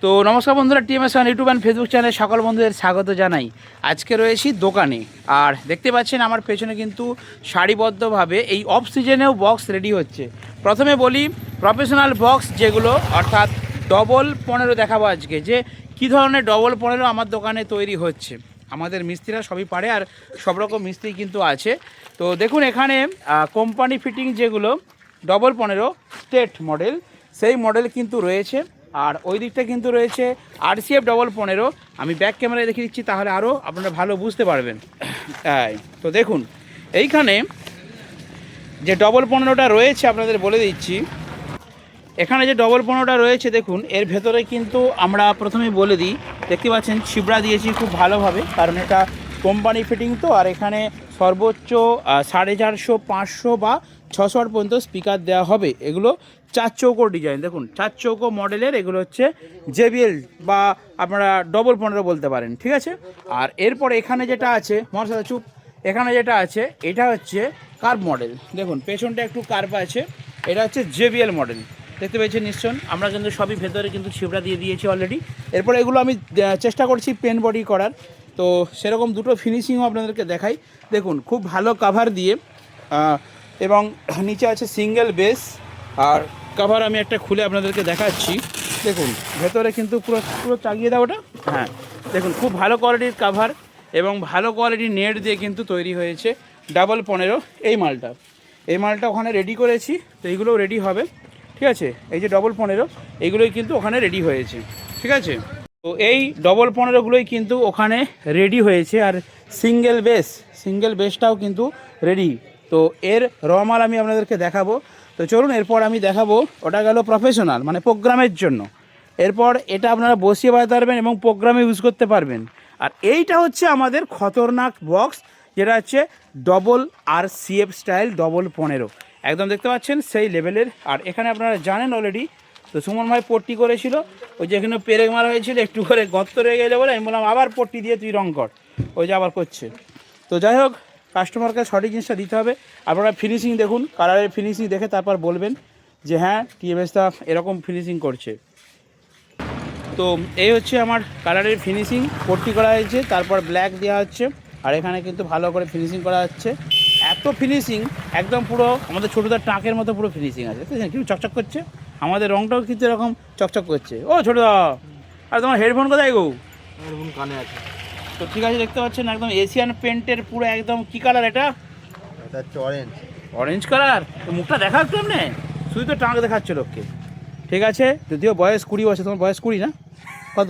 তো নমস্কার বন্ধুরা, টিএমএস1 ইউটিউব অ্যান্ড ফেসবুক চ্যানেলে সকল বন্ধুদের স্বাগত জানাই। আজকে রয়েছি দোকানে, আর দেখতে পাচ্ছেন আমার পেছনে কিন্তু সারিবদ্ধভাবে এই অফ সিজনেও বক্স রেডি হচ্ছে। প্রথমে বলি প্রফেশনাল বক্স যেগুলো, অর্থাৎ ডবল 15 দেখাবো আজকে, যে কী ধরনের ডবল 15 আমার দোকানে তৈরি হচ্ছে। আমাদের মিস্ত্রিরা সবই পারে, আর সব রকম মিস্ত্রি কিন্তু আছে। তো দেখুন এখানে কোম্পানি ফিটিং যেগুলো ডবল 15 স্টেট মডেল, সেই মডেল কিন্তু রয়েছে। আর ওই দিকটা কিন্তু রয়েছে RCF ডবল 15। আমি ব্যাক ক্যামেরায় দেখিয়ে দিচ্ছি, তাহলে আরও আপনারা ভালো বুঝতে পারবেন। তো দেখুন এইখানে যে ডবল 15টা রয়েছে আপনাদের বলে দিচ্ছি। এখানে যে ডবল 15টা রয়েছে দেখুন, এর ভেতরে কিন্তু আমরা প্রথমেই বলে দিই, দেখতে পাচ্ছেন ছিবড়া দিয়েছি খুব ভালোভাবে, কারণ এটা কোম্পানি ফিটিং তো। আর এখানে সর্বোচ্চ 450, 500 বা 600 পর্যন্ত স্পিকার দেওয়া হবে। এগুলো 4 চৌকো ডিজাইন, দেখুন 4 চৌকো মডেলের এগুলো হচ্ছে JBL বা আপনারা ডবল 15 বলতে পারেন, ঠিক আছে। আর এরপরে এখানে যেটা আছে মশলা চুপ, এখানে যেটা আছে এটা হচ্ছে কার্ভ মডেল। দেখুন পেছনটা একটু কার্ভ আছে, এটা হচ্ছে JBL মডেল, দেখতে পেয়েছেন নিশ্চয়। আমরা কিন্তু সবই ভেতরে কিন্তু ছিবড়া দিয়ে দিয়েছি অলরেডি। এরপরে এগুলো আমি চেষ্টা করছি পেন বডি করার, তো সেরকম দুটো ফিনিশিংও আপনাদেরকে দেখাই। দেখুন খুব ভালো কাভার দিয়ে, এবং নিচে আছে সিঙ্গেল বেস। আর কাভার আমি একটা খুলে আপনাদেরকে দেখাচ্ছি। দেখুন ভেতরে কিন্তু পুরো পুরো চাগিয়ে দাও ওটা। হ্যাঁ দেখুন খুব ভালো কোয়ালিটির কাভার এবং ভালো কোয়ালিটির নেট দিয়ে কিন্তু তৈরি হয়েছে ডবল 15 এই মালটা ওখানে রেডি করেছি। তো এইগুলোও রেডি হবে, ঠিক আছে। এই যে ডবল 15 এইগুলোই কিন্তু ওখানে রেডি হয়েছে, ঠিক আছে। তো এই ডবল 15গুলোই কিন্তু ওখানে রেডি হয়েছে। আর সিঙ্গেল বেসটাও কিন্তু রেডি। তো এর রমাল আমি আপনাদেরকে দেখাবো। তো চলুন, এরপর আমি দেখাবো, ওটা গেল প্রফেশনাল মানে প্রোগ্রামের জন্য। এরপর এটা আপনারা বসিয়ে বাজাতে পারবেন এবং প্রোগ্রামে ইউজ করতে পারবেন। আর এইটা হচ্ছে আমাদের খতরনাক বক্স, যেটা হচ্ছে ডবল RCF স্টাইল ডবল 15, একদম দেখতে পাচ্ছেন সেই লেভেলের। আর এখানে আপনারা জানেন অলরেডি, তো সুমন ভাই পট্টি করেছিল, ওই যে এখানে পেরেক মারা হয়েছিল, একটু করে গর্ত রয়ে গেলে বলে আমি বললাম আবার পট্টি দিয়ে তুই রং কর, ওই যে আবার করছে। তো যাই হোক, কাস্টমারকে সঠিক জিনিসটা দিতে হবে। আপনারা ফিনিশিং দেখুন, কালারের ফিনিশিং দেখে তারপর বলবেন যে হ্যাঁ টিএমএসটা এরকম ফিনিশিং করছে। তো এই হচ্ছে আমার কালারের ফিনিশিং, পট্টি করা হয়েছে, তারপর ব্ল্যাক দেওয়া হচ্ছে। আর এখানে কিন্তু ভালো করে ফিনিশিং করা হচ্ছে। এত ফিনিশিং একদম পুরো আমাদের ছোটোদার টাকের মতো পুরো ফিনিশিং আছে, ঠিক আছে। কিন্তু চকচক করছে, আমাদের রংটাও কিন্তু এরকম চকচক করছে। ও ছোটোদা, আর তোমার হেডফোন কোথায় গো? হেডফোন কানে আছে। তো ঠিক আছে, দেখতে পাচ্ছেন একদম এশিয়ান পেন্টের পুরো একদম কী কালার এটা? এটা হচ্ছে অরেঞ্জ কালার। তো মুখটা দেখা একটু এমনি, শুধু তো টাক দেখাচ্ছে লোককে, ঠিক আছে। যদিও বয়স 20 বছর, তোমার বয়স 20 না? কত?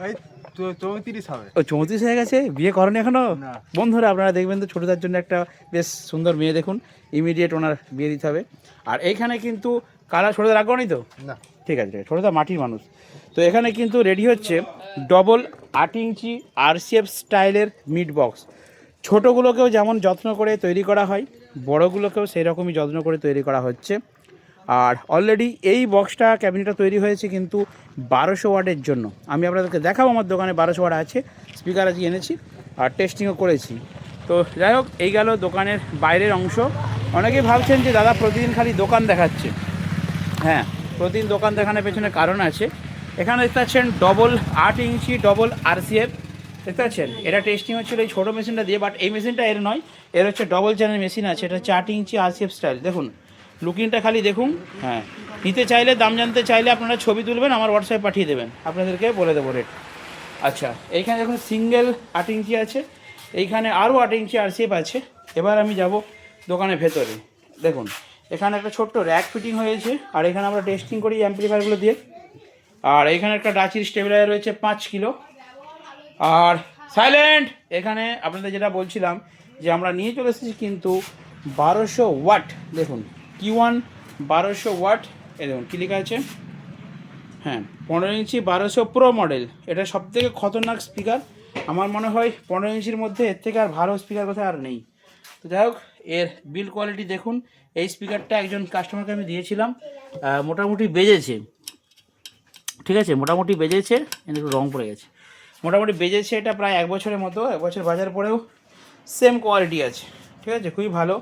এই 34 হবে। ও 34 হয়ে গেছে, বিয়ে করেনি এখনো? না। বন্ধুরা আপনারা দেখবেন তো ছোটোদের জন্য একটা বেশ সুন্দর মেয়ে দেখুন, ইমিডিয়েট ওনার বিয়ে দিতে হবে। আর এইখানে কিন্তু কালার ছোটোদের আগ্রহ নেই তো? না। ঠিক আছে, ছোটোদা মাটির মানুষ। তো এখানে কিন্তু রেডি হচ্ছে ডবল 8 ইঞ্চি RCF স্টাইলের মিড বক্স। ছোটোগুলোকেও যেমন যত্ন করে তৈরি করা হয়, বড়োগুলোকেও সেই রকমই যত্ন করে তৈরি করা হচ্ছে। আর অলরেডি এই বক্সটা ক্যাবিনেটটা তৈরি হয়েছে কিন্তু 1200 ওয়াটের জন্য। আমি আপনাদেরকে দেখাবো, আমার দোকানে 1200 ওয়াট আছে, স্পিকার আজকে এনেছি আর টেস্টিংও করেছি। তো যাই হোক, এই গেল দোকানের বাইরের অংশ। অনেকেই ভাবছেন যে দাদা প্রতিদিন খালি দোকান দেখাচ্ছে। হ্যাঁ, প্রতিদিন দোকান দেখানোর পেছনে কারণ আছে। এখানে দেখতে পাচ্ছেন ডবল 8 ইঞ্চি ডবল RCF, দেখতে পাচ্ছেন। এটা টেস্টিং হচ্ছিল এই ছোটো মেশিনটা দিয়ে, বাট এই মেশিনটা এর নয়, এর হচ্ছে ডবল চ্যানেল মেশিন আছে। এটা হচ্ছে 8 ইঞ্চি RCF স্টাইল। দেখুন লুকিংটা খালি দেখুন। হ্যাঁ, নিতে চাইলে, দাম জানতে চাইলে আপনারা ছবি তুলবেন, আমার হোয়াটসঅ্যাপে পাঠিয়ে দেবেন, আপনাদেরকে বলে দেবো রেট। আচ্ছা, এইখানে দেখুন সিঙ্গেল 8 ইঞ্চি আছে, এইখানে আরও 8 ইঞ্চি RCF আছে। এবার আমি যাব দোকানের ভেতরে। দেখুন এখানে একটা ছোট্ট র্যাক ফিটিং হয়েছে, আর এখানে আমরা টেস্টিং করি অ্যাম্প্লিফায়ারগুলো দিয়ে। আর এইখানে একটা ডাচির স্টেবিলাইজার রয়েছে 5 কিলো। আর সাইলেন্ট, এখানে আপনাদের যেটা বলছিলাম যে আমরা নিয়ে চলে এসেছি কিন্তু 1200 ওয়াট। দেখুন Q1 1200 ওয়াট, এ দেখুন কী লেখা আছে। হ্যাঁ, 15 ইঞ্চি 1200 প্রো মডেল। এটা সবথেকে খতরনাক স্পিকার আমার মনে হয়। 15 ইঞ্চির মধ্যে এর থেকে আর ভালো স্পিকার কোথায় আর নেই। তো যাই হোক, এর বিল কোয়ালিটি দেখুন। এই স্পিকারটা একজন কাস্টমারকে আমি দিয়েছিলাম, মোটামুটি বেজেছে, ঠিক আছে, মোটামুটি বেজেছে, একটু রং পড়ে গেছে, মোটামুটি বেজেছে। এটা প্রায় 1 বছরের মতো, 1 বছর বাজার পরেও সেম কোয়ালিটি আছে, ঠিক আছে, খুবই ভালো।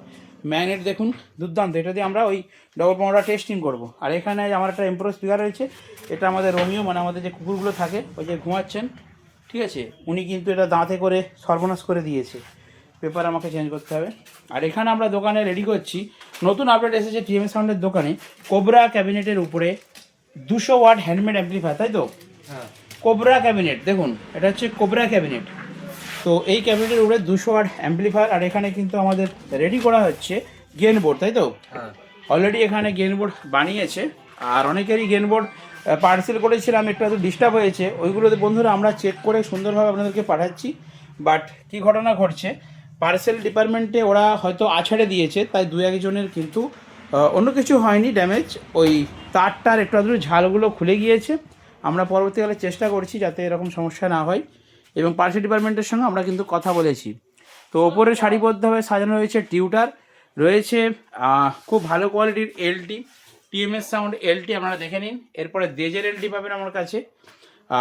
ম্যাগনেট দেখুন দুর্দান্ত, এটা দিয়ে আমরা ওই ডবল পাউন্ডার টেস্টিং করবো। আর এখানে আমার একটা এমপ্রো স্পিকার রয়েছে, এটা আমাদের রোমিও মানে আমাদের যে কুকুরগুলো থাকে ওই যে ঘুমাচ্ছেন, ঠিক আছে, উনি কিন্তু এটা দাঁতে করে সর্বনাশ করে দিয়েছে, পেপার আমাকে চেঞ্জ করতে হবে। আর এখানে আমরা দোকানে রেডি করছি, নতুন আপডেট এসেছে টিএমএস সাউন্ডের দোকানে, কোবরা ক্যাবিনেটের উপরে 200 ওয়াট হ্যান্ডমেড অ্যাম্পলিফায়ার, তাই তো? হ্যাঁ। কোবরা ক্যাবিনেট দেখুন, এটা হচ্ছে কোবরা ক্যাবিনেট। তো এই ক্যাবিনেটের উপরে 200 ওয়াট অ্যাম্পলিফায়ার। আর এখানে কিন্তু আমাদের রেডি করা হচ্ছে গেন বোর্ড, তাই তো? হ্যাঁ। অলরেডি এখানে গেন বোর্ড বানিয়েছে, আর অনেকেরই গেন বোর্ড পার্সেল করেছিলাম, একটু ডিস্টার্ব হয়েছে, ওইগুলোতে বন্ধুরা আমরা চেক করে সুন্দরভাবে আপনাদেরকে পাঠাচ্ছি। বাট কী ঘটনা ঘটছে, পার্সেল ডিপার্টমেন্টে ওরা হয়তো আছাড়ে দিয়েছে, তাই দু একজনের কিন্তু অন্য কিছু হয়নি ড্যামেজ, ওই তারটার একটু আধটু ঝালগুলো খুলে গিয়েছে। আমরা পরবর্তীকালে চেষ্টা করছি যাতে এরকম সমস্যা না হয়, এবং পার্সেল ডিপার্টমেন্টের সঙ্গে আমরা কিন্তু কথা বলেছি। তো ওপরে সারিবদ্ধভাবে সাজানো রয়েছে টিউটার, রয়েছে খুব ভালো কোয়ালিটির এলটি, টিএমএস সাউন্ড এলটি আপনারা দেখে নিন। এরপরে দেজের এলটি পাবেন আমার কাছে,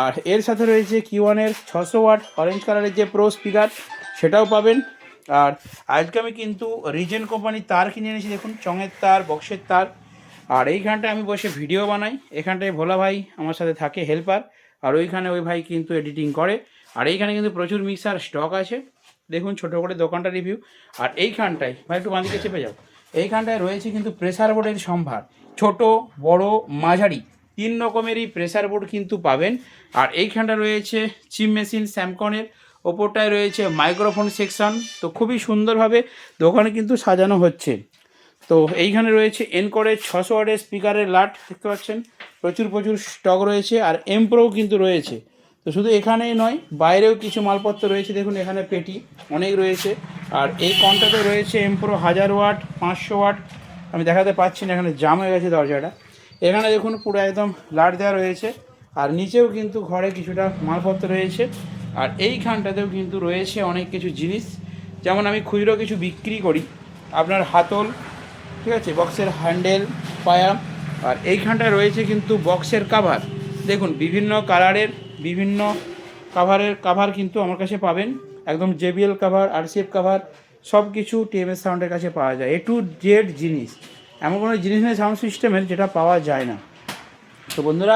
আর এর সাথে রয়েছে কিওয়ানের 600 ওয়াট অরেঞ্জ কালারের যে প্রো স্পিকার সেটাও পাবেন। আর আজকে আমি কিন্তু রিজেন কোম্পানির তার কিনে এনেছি, দেখুন চঙের তার, বক্সের তার। আর এইখানটায় আমি বসে ভিডিও বানাই, এখানটায় ভোলা ভাই আমার সাথে থাকে হেল্পার, আর ওইখানে ওই ভাই কিন্তু এডিটিং করে। আর এইখানে কিন্তু প্রচুর মিক্সার স্টক আছে, দেখুন ছোটো করে দোকানটা রিভিউ। আর এইখানটায় ভাই একটু বাঁদিকে চেপে যাও, এইখানটায় রয়েছে কিন্তু প্রেসার বোর্ডের সম্ভার, ছোট বড় মাঝারি 3 রকমেরই প্রেসার বোর্ড কিন্তু পাবেন। আর এইখানটা রয়েছে চিপ মেশিন স্যামকনের, ওপরটায় রয়েছে মাইক্রোফোন সেকশন। তো খুবই সুন্দরভাবে দোকানে কিন্তু সাজানো হচ্ছে। তো এইখানে রয়েছে এনকোরের 600 ওয়াটের স্পিকারের লাট, দেখতে পাচ্ছেন প্রচুর স্টক রয়েছে। আর এমপ্রোও কিন্তু রয়েছে। তো শুধু এখানেই নয়, বাইরেও কিছু মালপত্র রয়েছে, দেখুন এখানে পেটি অনেক রয়েছে। আর এই কনটাতে রয়েছে এমপ্রো 1000 ওয়াট, 500 ওয়াট, আমি দেখাতে পাচ্ছি না, এখানে জাম হয়ে গেছে দরজাটা। এখানে দেখুন পুরো একদম লাট দেওয়া রয়েছে। আর নিচেও কিন্তু ঘরে কিছুটা মালপত্র রয়েছে। আর এইখানটাতেও কিন্তু রয়েছে অনেক কিছু জিনিস, যেমন আমি খুচরো কিছু বিক্রি করি, আপনার হাতল, ঠিক আছে, বক্সের হ্যান্ডেল, পায়া। আর এইখানটায় রয়েছে কিন্তু বক্সের কাভার, দেখুন বিভিন্ন কালারের বিভিন্ন কাভার কিন্তু আমার কাছে পাবেন, একদম জেবিএল কাভার, আরসিএফ কাভার, সব কিছু টিএমএস সাউন্ডের কাছে পাওয়া যায়। A to Z জিনিস, এমন কোনো জিনিস নেই সাউন্ড সিস্টেমের যেটা পাওয়া যায় না। তো বন্ধুরা,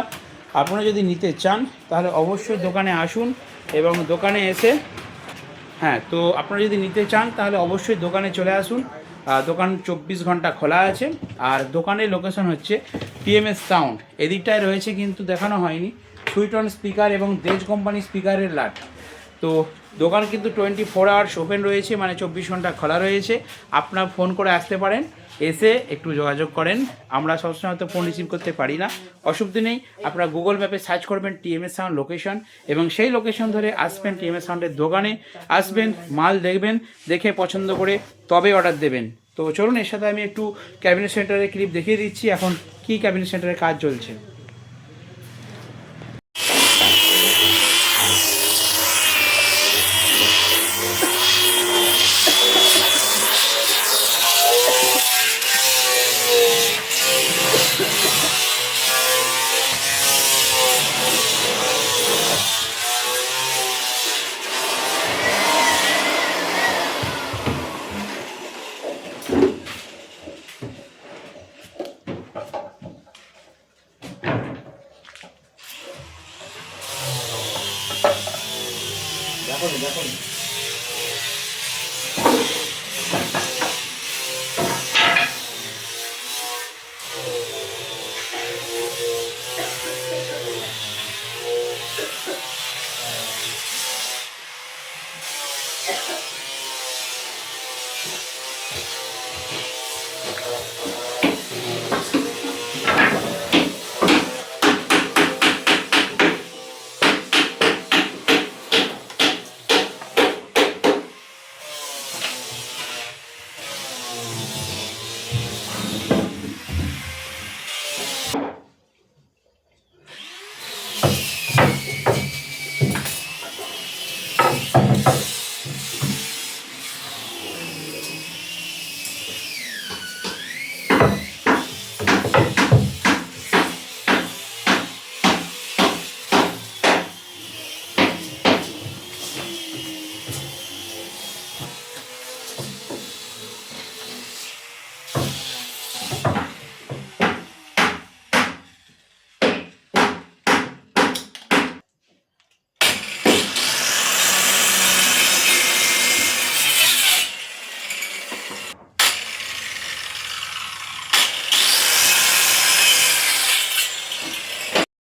আপনারা যদি নিতে চান তাহলে অবশ্যই দোকানে আসুন, এবং দোকানে এসে, হ্যাঁ, তো আপনারা যদি নিতে চান তাহলে অবশ্যই দোকানে চলে আসুন। দোকান 24 ঘন্টা খোলা আছে। আর দোকানের লোকেশন হচ্ছে টিএমএস সাউন্ড, এদিকটায় রয়েছে কিন্তু দেখানো হয়নি সুইটন স্পিকার এবং দেজ কোম্পানি স্পিকারের লাট। তো দোকান কিন্তু 24 আওয়ার্স ওপেন রয়েছে, মানে 24 ঘন্টা খোলা রয়েছে। আপনার ফোন করে আসতে পারেন, এসে একটু যোগাযোগ করেন। আমরা সবসময় হয়তো ফোন রিসিভ করতে পারি না, অসুবিধা নেই, আপনারা গুগল ম্যাপে সার্চ করবেন টিএমএস সাউন্ড লোকেশন, এবং সেই লোকেশন ধরে আসবেন টিএমএস সাউন্ডের দোকানে, আসবেন, মাল দেখবেন, দেখে পছন্দ করে তবে অর্ডার দেবেন। তো চলুন, এর সাথে আমি একটু ক্যাবিনেট সেন্টারের ক্লিপ দেখিয়ে দিচ্ছি এখন কি ক্যাবিনেট সেন্টারের কাজ চলছে। দেখো